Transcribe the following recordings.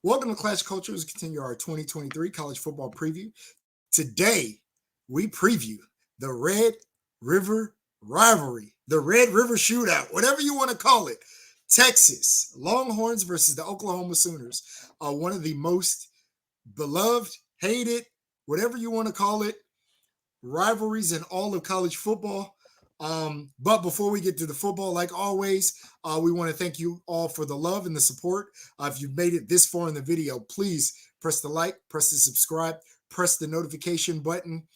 Welcome to Clash Culture as we continue our 2023 college football preview. Today, we preview the Red River Rivalry, the Red River Shootout, whatever you want to call it. Texas Longhorns versus the Oklahoma Sooners are one of the most beloved, hated, whatever you want to call it, rivalries in all of college football. But before we get to the football, like always, we want to thank you all for the love and the support. If you've made it this far in the video, please press the like, press the subscribe, press the notification button.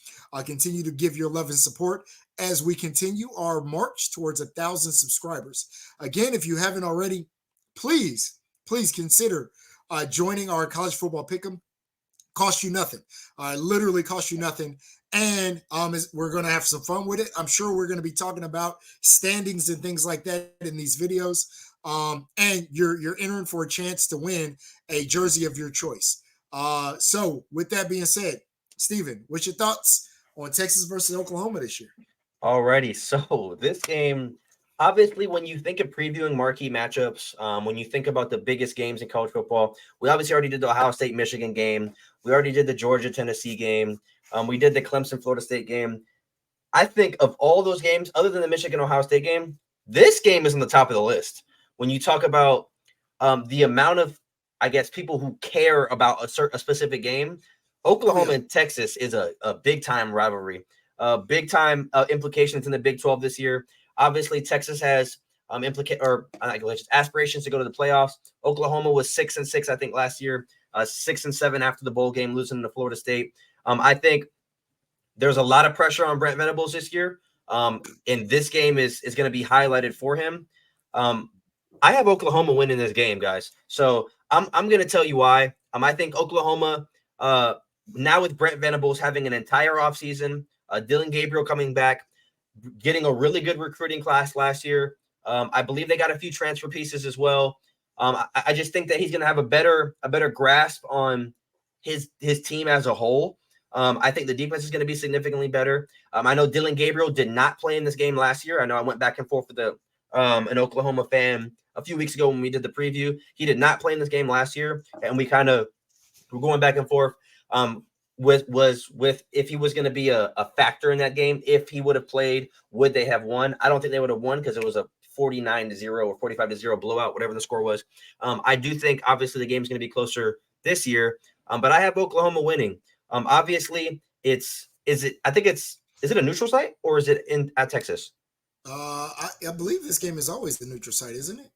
Continue to give your love and support as we continue our march towards 1,000 subscribers. Again, if you haven't already, please consider joining our college football pick'em. Cost you nothing. Literally cost you nothing. And we're going to have some fun with it. I'm sure we're going to be talking about standings and things like that in these videos. And you're entering for a chance to win a jersey of your choice. So with that being said, Steven, what's your thoughts on Texas versus Oklahoma this year? Alrighty, so this game, obviously, when you think of previewing marquee matchups, when you think about the biggest games in college football, we obviously already did the Ohio State-Michigan game. We already did the Georgia-Tennessee game. We did the Clemson-Florida State game. I think of all those games, other than the Michigan-Ohio State game, this game is on the top of the list. When you talk about the amount of, I guess, people who care about a specific game, Oklahoma and Texas is a big-time rivalry. Big-time implications in the Big 12 this year. Obviously, Texas has aspirations to go to the playoffs. Oklahoma was 6-6, I think, last year. 6-7 after the bowl game, losing to Florida State. I think there's a lot of pressure on Brent Venables this year, and this game is going to be highlighted for him. I have Oklahoma winning this game, guys. So I'm going to tell you why. I think Oklahoma, now with Brent Venables having an entire offseason, Dylan Gabriel coming back, getting a really good recruiting class last year. I believe they got a few transfer pieces as well. I just think that he's going to have a better grasp on his team as a whole. I think the defense is going to be significantly better. I know Dylan Gabriel did not play in this game last year. I know I went back and forth with an Oklahoma fan a few weeks ago when we did the preview. He did not play in this game last year, and we kind of were going back and forth with if he was going to be a factor in that game. If he would have played, would they have won? I don't think they would have won because it was a 49-0 or 45-0 blowout, whatever the score was. I do think obviously the game's going to be closer this year, but I have Oklahoma winning. Obviously, is it a neutral site or is it at Texas? I believe this game is always the neutral site, isn't it?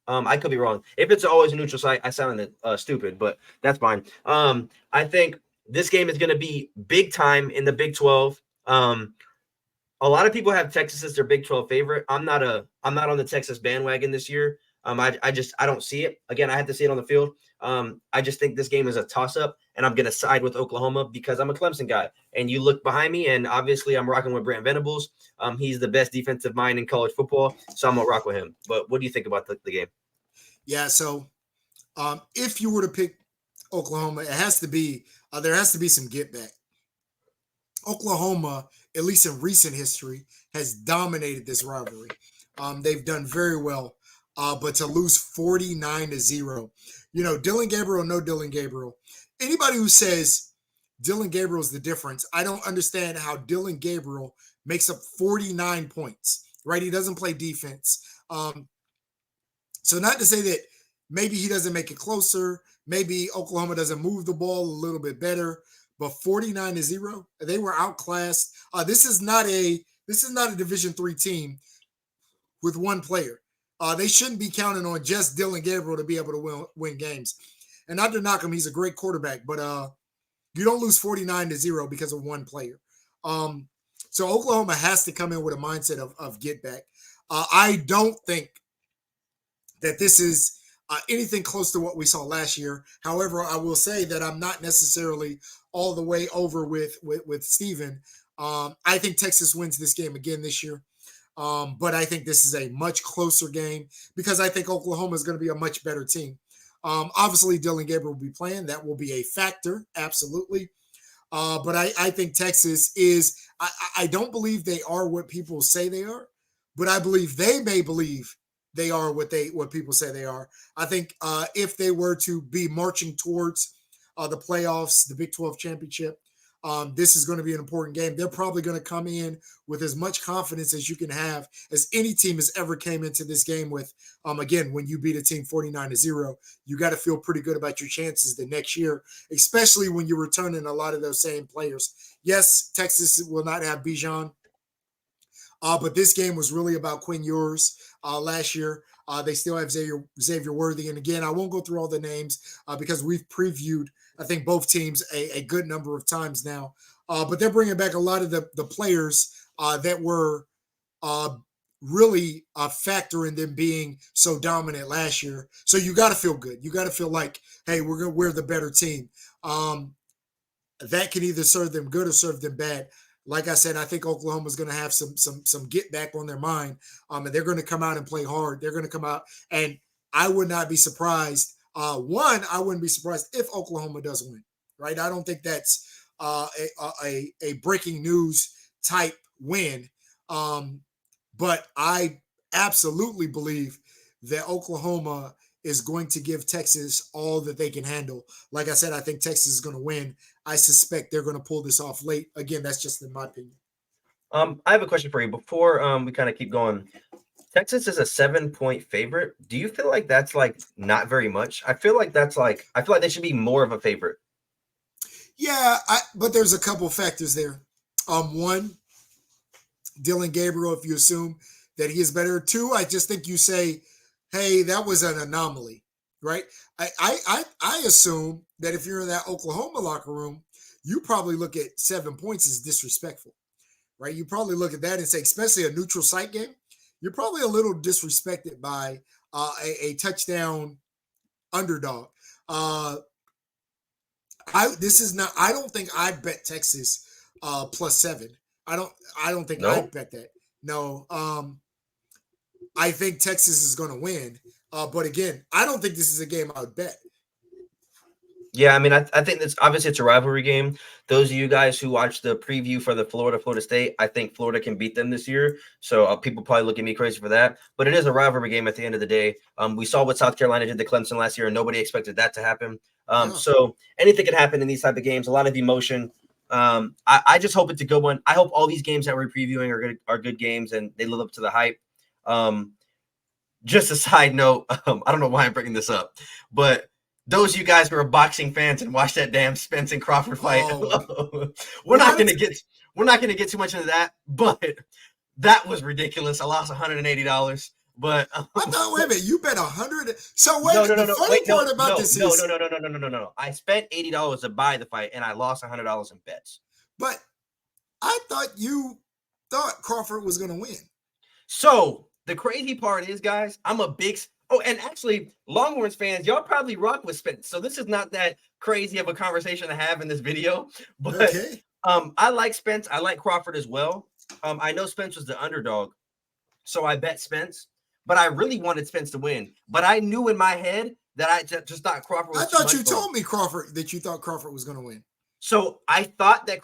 I could be wrong. If it's always a neutral site, I sounded stupid, but that's fine. I think this game is going to be big time in the Big 12. A lot of people have Texas as their Big 12 favorite. I'm not on the Texas bandwagon this year. I don't see it. Again, I have to see it on the field. I just think this game is a toss-up, and I'm going to side with Oklahoma because I'm a Clemson guy. And you look behind me, and obviously I'm rocking with Brent Venables. He's the best defensive mind in college football, so I'm going to rock with him. But what do you think about the game? Yeah, so if you were to pick Oklahoma, there has to be some get back. Oklahoma, at least in recent history, has dominated this rivalry. They've done very well, but to lose 49-0, Dylan Gabriel, no Dylan Gabriel. Anybody who says Dylan Gabriel is the difference, I don't understand how Dylan Gabriel makes up 49 points, right? He doesn't play defense. So not to say that maybe he doesn't make it closer, maybe Oklahoma doesn't move the ball a little bit better, but 49-0, they were outclassed. This is not a Division III team with one player. They shouldn't be counting on just Dylan Gabriel to be able to win games. And not to knock him, he's a great quarterback, but you don't lose 49-0 because of one player. So Oklahoma has to come in with a mindset of get back. I don't think that this is anything close to what we saw last year. However, I will say that I'm not necessarily all the way over with Steven. I think Texas wins this game again this year. But I think this is a much closer game because I think Oklahoma is going to be a much better team. Obviously, Dylan Gabriel will be playing. That will be a factor, absolutely. But I think Texas is – I don't believe they are what people say they are, but I believe they may believe they are what people say they are. I think if they were to be marching towards the playoffs, the Big 12 championship, this is going to be an important game. They're probably going to come in with as much confidence as you can have, as any team has ever came into this game with. Again, when you beat a team 49-0, you got to feel pretty good about your chances the next year, especially when you're returning a lot of those same players. Yes, Texas will not have Bijan, but this game was really about Quinn Ewers last year. They still have Xavier Worthy. And again, I won't go through all the names because we've previewed, I think, both teams a good number of times now. But they're bringing back a lot of the players that were really a factor in them being so dominant last year. So you got to feel good. You got to feel like, hey, we're the better team. That can either serve them good or serve them bad. Like I said, I think Oklahoma's going to have some get back on their mind, and they're going to come out and play hard. They're going to come out, and I would not be surprised. I wouldn't be surprised if Oklahoma does win. Right? I don't think that's a breaking news type win, but I absolutely believe that Oklahoma is going to give Texas all that they can handle. Like I said, I think Texas is going to win. I suspect they're going to pull this off late. Again, that's just in my opinion. I have a question for you before we kind of keep going. Texas is a 7-point favorite. Do you feel like that's like not very much? I feel like they should be more of a favorite. Yeah, but there's a couple factors there. One, Dylan Gabriel, if you assume that he is better. Two, I just think you say, hey, that was an anomaly, right? I assume that if you're in that Oklahoma locker room, you probably look at 7 points as disrespectful, right? You probably look at that and say, especially a neutral site game, you're probably a little disrespected by a touchdown underdog. I don't think I bet Texas +7. I don't think I'd bet that. No. I think Texas is going to win. But again, I don't think this is a game I would bet. Yeah, I mean, I think it's obviously it's a rivalry game. Those of you guys who watched the preview for the Florida State, I think Florida can beat them this year. So people probably look at me crazy for that. But it is a rivalry game at the end of the day. We saw what South Carolina did to Clemson last year, and nobody expected that to happen. So anything can happen in these type of games. A lot of emotion. I just hope it's a good one. I hope all these games that we're previewing are good games and they live up to the hype. Just a side note, I don't know why I'm bringing this up, but those of you guys who are boxing fans and watch that damn Spence and Crawford fight, we're not gonna get too much into that, but that was ridiculous. I lost $180. But I thought, wait a minute, you bet 100. So wait, the funny part about this is no. I spent $80 to buy the fight and I lost $100 in bets. But I thought you thought Crawford was gonna win. So the crazy part is, guys, I'm a big and actually, Longhorns fans, y'all probably rock with Spence. So this is not that crazy of a conversation to have in this video. But I like Spence. I like Crawford as well. I know Spence was the underdog, so I bet Spence. But I really wanted Spence to win. But I knew in my head that I just thought Crawford was. I thought you told me that you thought Crawford was going to win. So I thought that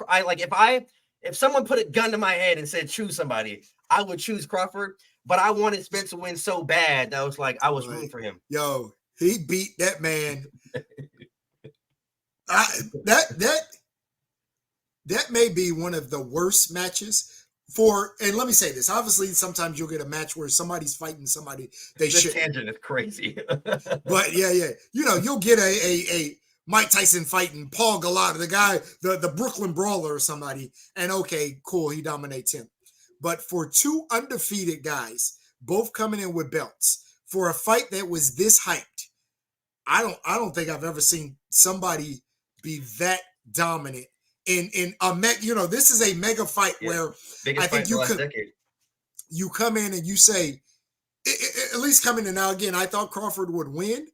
if someone put a gun to my head and said choose somebody, I would choose Crawford. But I wanted Spence to win so bad that I was rooting for him. Yo, he beat that man. That may be one of the worst matches and let me say this. Obviously, sometimes you'll get a match where somebody's fighting somebody they shouldn't. This tangent is crazy. But yeah. You'll get a Mike Tyson fighting Paul Galata, the guy, the Brooklyn Brawler or somebody, and okay, cool, he dominates him. But for two undefeated guys, both coming in with belts, for a fight that was this hyped, I don't think I've ever seen somebody be that dominant in a this is a mega fight where I think you come in and you say, at least coming in now again, I thought Crawford would win.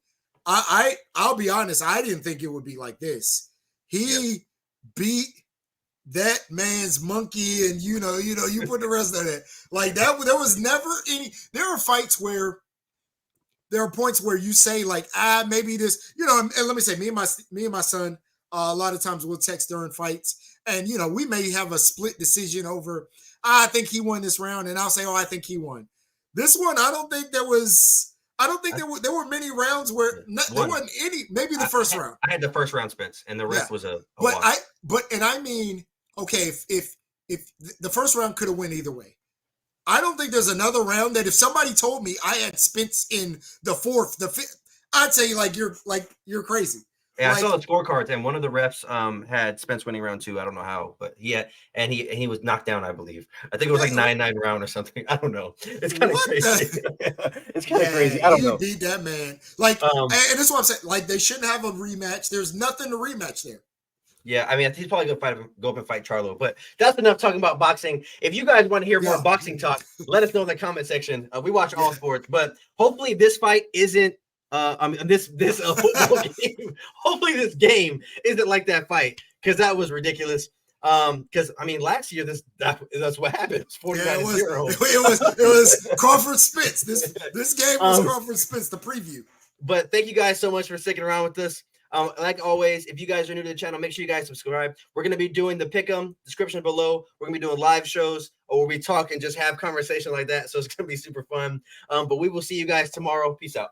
I'll be honest, I didn't think it would be like this. He beat that man's monkey, and you put the rest of that like that. There was never any. There are fights where there are points where you say like, maybe this, and let me say, me and my son, a lot of times we'll text during fights, and we may have a split decision over. I think he won this round, and I'll say, I think he won. This one, I don't think there was. I don't think there were many rounds where there wasn't any. Maybe the first round. I had the first round Spence, and the rest was a but watch. I mean, okay, if the first round could have went either way, I don't think there's another round that if somebody told me I had Spence in the fourth, the fifth, I'd say you're crazy. Yeah, I saw the scorecards, and one of the refs had Spence winning round 2. I don't know how, but he was knocked down, I believe. I think it was like 9-9 round or something. I don't know. It's kind of crazy. It's kind of crazy. I don't know. He beat that man. Like, and this is what I'm saying. Like, they shouldn't have a rematch. There's nothing to rematch there. Yeah, I mean, he's probably gonna go up and fight Charlo. But that's enough talking about boxing. If you guys want to hear more boxing talk, let us know in the comment section. We watch all sports, but hopefully this fight isn't. This football game. Hopefully, this game isn't like that fight because that was ridiculous. Because I mean, last year that's what happened. It was 49-0. It was Crawford Spence. This game was Crawford Spence. The preview. But thank you guys so much for sticking around with us. Like always, if you guys are new to the channel, make sure you guys subscribe. We're going to be doing the pick'em description below. We're going to be doing live shows where we talk and just have conversation like that. So it's going to be super fun. But we will see you guys tomorrow. Peace out.